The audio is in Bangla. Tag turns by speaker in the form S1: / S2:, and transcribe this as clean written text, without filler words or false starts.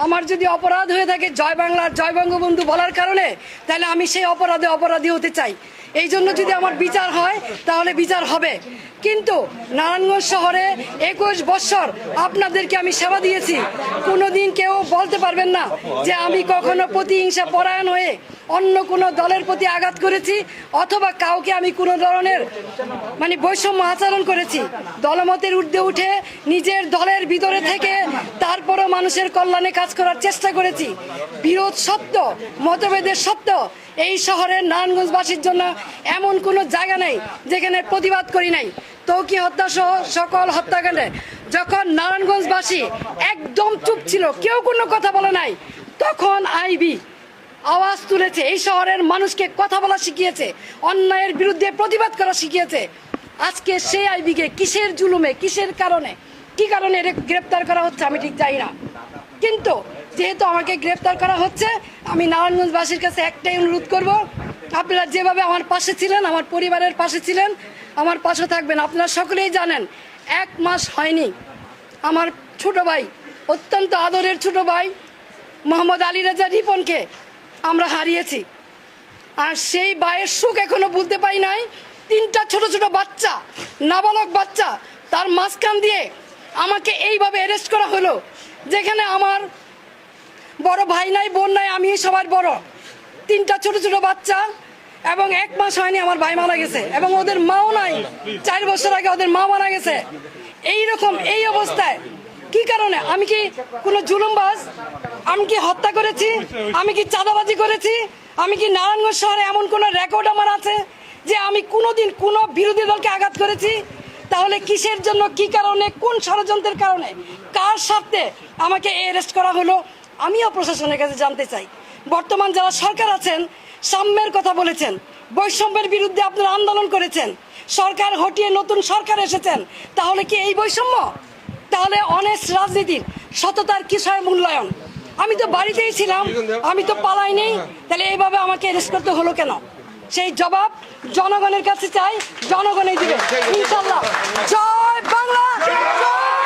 S1: আমার যদি অপরাধ হয়ে থাকে জয় বাংলার জয় বঙ্গবন্ধু বলার কারণে, তাহলে আমি সেই অপরাধী হতে চাই। এই জন্য যদি আমার বিচার হয় তাহলে বিচার হবে। কিন্তু নারায়ণগঞ্জ শহরে 21 বছর আপনাদেরকে আমি সেবা দিয়েছি, কোনোদিন কেউ বলতে পারবেন না যে আমি কখনো প্রতিহিংসা পরায়ণ হয়ে অন্য কোনো দলের প্রতি আঘাত করেছি অথবা কাউকে আমি কোনো ধরনের বৈষম্য আচরণ করেছি। দলমতের ঊর্ধ্বে উঠে নিজের দলের ভিতরে থেকে তারপরও মানুষের কল্যাণে কাজ করার চেষ্টা করেছি। বিরোধ সত্য, মতভেদের সত্য, এই শহরের নারায়ণগঞ্জবাসীর জন্য এমন কোনো জায়গা নেই যেখানে প্রতিবাদ করি নাই। তৌকি হত্যা সহ সকল হত্যাকাণ্ডে যখন নারায়ণগঞ্জবাসী একদম চুপ ছিল, কেউ কোনো কথা বলে নাই, তখন আইবি আওয়াজ তুলেছে, এই শহরের মানুষকে কথা বলা শিখিয়েছে, অন্যায়ের বিরুদ্ধে প্রতিবাদ করা শিখিয়েছে। আজকে সেই আইবিকে কিসের জুলুমে, কিসের কারণে, কি কারণে গ্রেপ্তার করা হচ্ছে আমি ঠিক জানি না। কিন্তু যেহেতু আমাকে গ্রেপ্তার করা হচ্ছে, আমি নারায়ণগঞ্জবাসীর কাছে একটাই অনুরোধ করব, আপনারা যেভাবে আমার পাশে ছিলেন, আমার পরিবারের পাশে ছিলেন, আমার পাশে থাকবেন। আপনারা সকলেই জানেন 1 মাস হয়নি আমার ছোট ভাই, অত্যন্ত আদরের ছোট ভাই মোহাম্মদ আলী রাজা রিপনকে আমরা হারিয়েছি। আর সেই ভাইয়ের সুখ এখনো বুঝতে পাই নাই। 3টা ছোট ছোট বাচ্চা, নাবালক বাচ্চা, তার মাঝখান দিয়ে আমাকে এইভাবে অ্যারেস্ট করা হলো, যেখানে আমার বড় ভাই নাই, বোন নাই, আমি সবার বড়। 3টা ছোট ছোট বাচ্চা, এবং 1 মাস হয়নি আমার ভাই মারা গেছে, এবং ওদের মাও নাই। 4 বছর আগে ওদের মা মারা গেছে। এইরকম এই অবস্থায় কি কারণে? আমি কি কোনো জুলুমবাজ? আমি কি হত্যা করেছি? আমি কি চাঁদাবাজি করেছি? আমি কি নারায়ণগঞ্জ শহরে এমন কোনো রেকর্ড আমার আছে যে আমি কোনোদিন কোনো বিরোধী দলকে আঘাত করেছি? তাহলে কিসের জন্য, কি কারণে, কোন ষড়যন্ত্রের কারণে, কার স্বার্থে আমাকে অ্যারেস্ট করা হলো? আমিও প্রশাসনের কাছে জানতে চাই। বর্তমান যারা সরকার আছেন, সাম্যের কথা বলেছেন, বৈষম্যের বিরুদ্ধে আপনারা আন্দোলন করেছেন, সরকার হটিয়ে নতুন সরকার এসেছেন, তাহলে কি এই বৈষম্য? তাহলে অনেস্ট রাজনীতির সততার কিসের মূল্যায়ন? আমি তো বাড়িতেই ছিলাম, আমি তো পালাই নেই, তাহলে এইভাবে আমাকে অ্যারেস্ট করতে হলো কেন? সেই জবাব জনগণের কাছে চাই, জনগণই দিবে ইনশাল্লাহ। জয় বাংলা, জয়